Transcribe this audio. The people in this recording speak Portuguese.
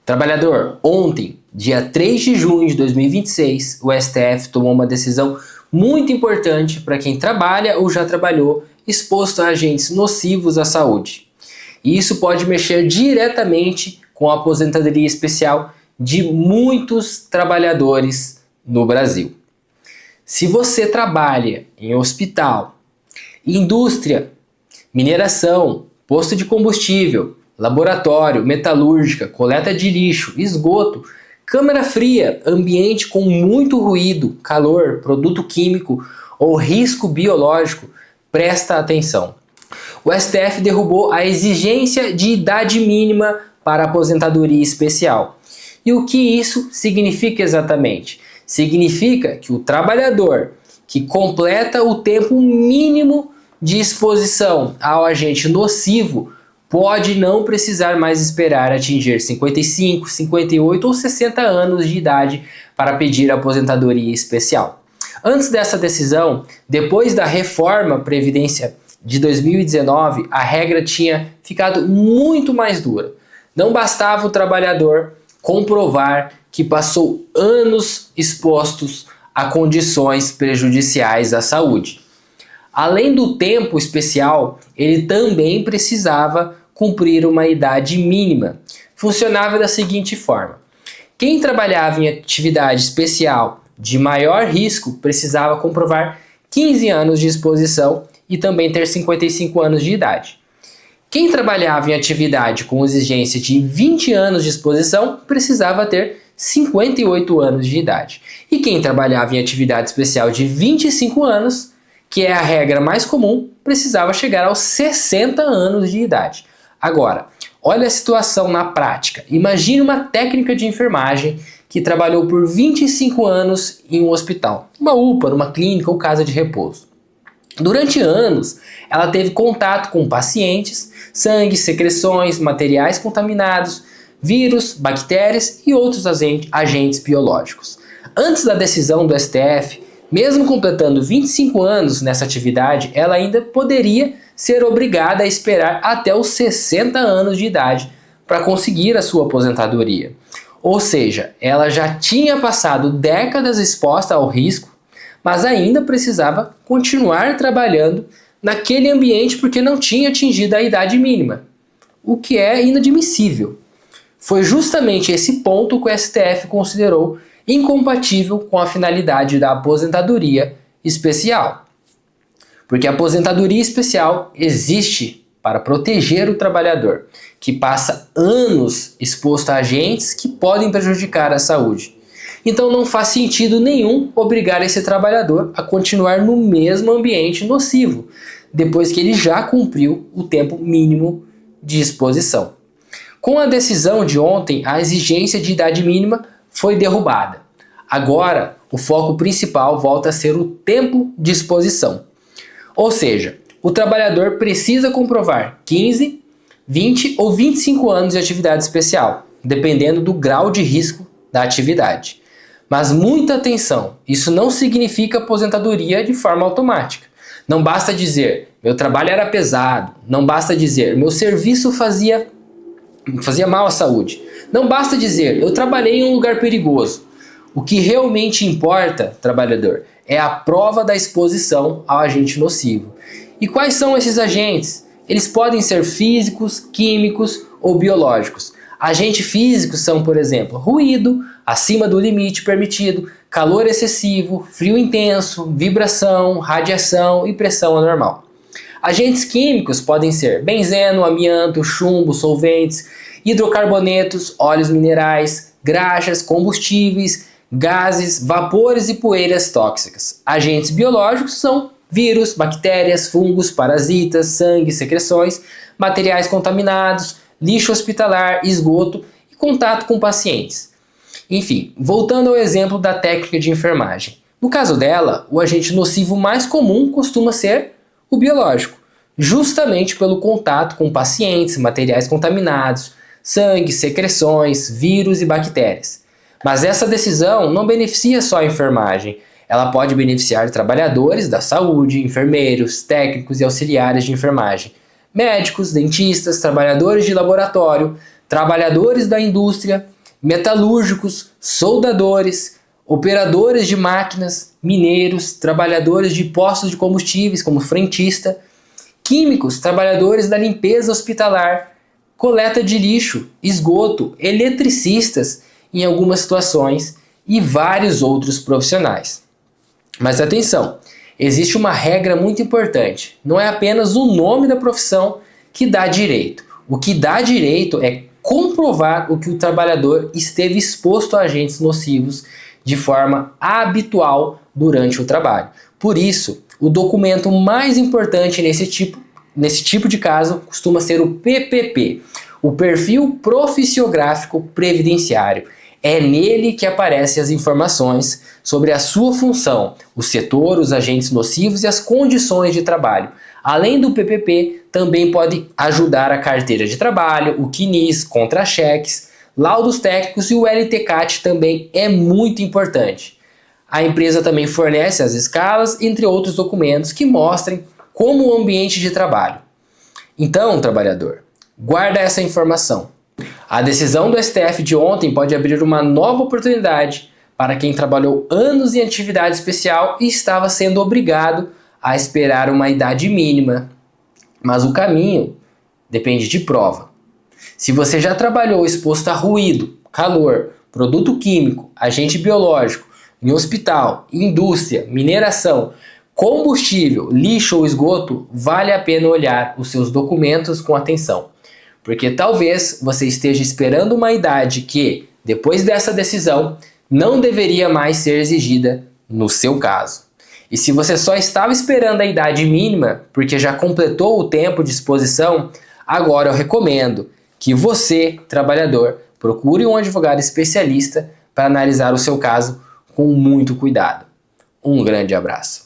Trabalhador, ontem, dia 3 de junho de 2026, o STF tomou uma decisão muito importante para quem trabalha ou já trabalhou exposto a agentes nocivos à saúde. E isso pode mexer diretamente com a aposentadoria especial de muitos trabalhadores no Brasil. Se você trabalha em hospital, indústria, mineração, posto de combustível, laboratório, metalúrgica, coleta de lixo, esgoto, câmara fria, ambiente com muito ruído, calor, produto químico ou risco biológico, presta atenção. O STF derrubou a exigência de idade mínima para aposentadoria especial. E o que isso significa exatamente? Significa que o trabalhador que completa o tempo mínimo de exposição ao agente nocivo pode não precisar mais esperar atingir 55, 58 ou 60 anos de idade para pedir aposentadoria especial. Antes dessa decisão, depois da reforma Previdência de 2019, a regra tinha ficado muito mais dura. Não bastava o trabalhador comprovar que passou anos expostos a condições prejudiciais à saúde. Além do tempo especial, ele também precisava cumprir uma idade mínima. Funcionava da seguinte forma: quem trabalhava em atividade especial de maior risco precisava comprovar 15 anos de exposição e também ter 55 anos de idade. Quem trabalhava em atividade com exigência de 20 anos de exposição precisava ter 58 anos de idade. E quem trabalhava em atividade especial de 25 anos, que é a regra mais comum, precisava chegar aos 60 anos de idade. Agora, olha a situação na prática. Imagine uma técnica de enfermagem que trabalhou por 25 anos em um hospital, uma UPA, numa clínica ou casa de repouso. Durante anos, ela teve contato com pacientes, sangue, secreções, materiais contaminados, vírus, bactérias e outros agentes biológicos. Antes da decisão do STF, mesmo completando 25 anos nessa atividade, ela ainda poderia ser obrigada a esperar até os 60 anos de idade para conseguir a sua aposentadoria. Ou seja, ela já tinha passado décadas exposta ao risco, mas ainda precisava continuar trabalhando naquele ambiente porque não tinha atingido a idade mínima, o que é inadmissível. Foi justamente esse ponto que o STF considerou incompatível com a finalidade da aposentadoria especial. Porque a aposentadoria especial existe para proteger o trabalhador, que passa anos exposto a agentes que podem prejudicar a saúde. Então não faz sentido nenhum obrigar esse trabalhador a continuar no mesmo ambiente nocivo, depois que ele já cumpriu o tempo mínimo de exposição. Com a decisão de ontem, a exigência de idade mínima foi derrubada. Agora, o foco principal volta a ser o tempo de exposição. Ou seja, o trabalhador precisa comprovar 15, 20 ou 25 anos de atividade especial, dependendo do grau de risco da atividade. Mas muita atenção, isso não significa aposentadoria de forma automática. Não basta dizer, meu trabalho era pesado. Não basta dizer, meu serviço fazia mal à saúde. Não basta dizer, eu trabalhei em um lugar perigoso. O que realmente importa, trabalhador, é a prova da exposição ao agente nocivo. E quais são esses agentes? Eles podem ser físicos, químicos ou biológicos. Agentes físicos são, por exemplo, ruído acima do limite permitido, calor excessivo, frio intenso, vibração, radiação e pressão anormal. Agentes químicos podem ser benzeno, amianto, chumbo, solventes, hidrocarbonetos, óleos minerais, graxas, combustíveis, gases, vapores e poeiras tóxicas. Agentes biológicos são vírus, bactérias, fungos, parasitas, sangue, secreções, materiais contaminados, lixo hospitalar, esgoto e contato com pacientes. Enfim, voltando ao exemplo da técnica de enfermagem. No caso dela, o agente nocivo mais comum costuma ser o biológico, justamente pelo contato com pacientes, materiais contaminados, sangue, secreções, vírus e bactérias. Mas essa decisão não beneficia só a enfermagem, ela pode beneficiar trabalhadores da saúde, enfermeiros, técnicos e auxiliares de enfermagem, médicos, dentistas, trabalhadores de laboratório, trabalhadores da indústria, metalúrgicos, soldadores, operadores de máquinas, mineiros, trabalhadores de postos de combustíveis, como frentista, químicos, trabalhadores da limpeza hospitalar, coleta de lixo, esgoto, eletricistas em algumas situações e vários outros profissionais. Mas atenção, existe uma regra muito importante. Não é apenas o nome da profissão que dá direito. O que dá direito é comprovar o que o trabalhador esteve exposto a agentes nocivos de forma habitual durante o trabalho. Por isso, o documento mais importante nesse tipo de caso costuma ser o PPP, o Perfil Profissiográfico Previdenciário. É nele que aparecem as informações sobre a sua função, o setor, os agentes nocivos e as condições de trabalho. Além do PPP, também pode ajudar a carteira de trabalho, o CNIS, contra-cheques, laudos técnicos e o LTCAT também é muito importante. A empresa também fornece as escalas, entre outros documentos que mostrem como o ambiente de trabalho. Então, trabalhador, guarda essa informação. A decisão do STF de ontem pode abrir uma nova oportunidade para quem trabalhou anos em atividade especial e estava sendo obrigado a esperar uma idade mínima. Mas o caminho depende de prova. Se você já trabalhou exposto a ruído, calor, produto químico, agente biológico, em hospital, indústria, mineração, combustível, lixo ou esgoto, vale a pena olhar os seus documentos com atenção. Porque talvez você esteja esperando uma idade que, depois dessa decisão, não deveria mais ser exigida no seu caso. E se você só estava esperando a idade mínima, porque já completou o tempo de exposição, agora eu recomendo que você, trabalhador, procure um advogado especialista para analisar o seu caso com muito cuidado. Um grande abraço.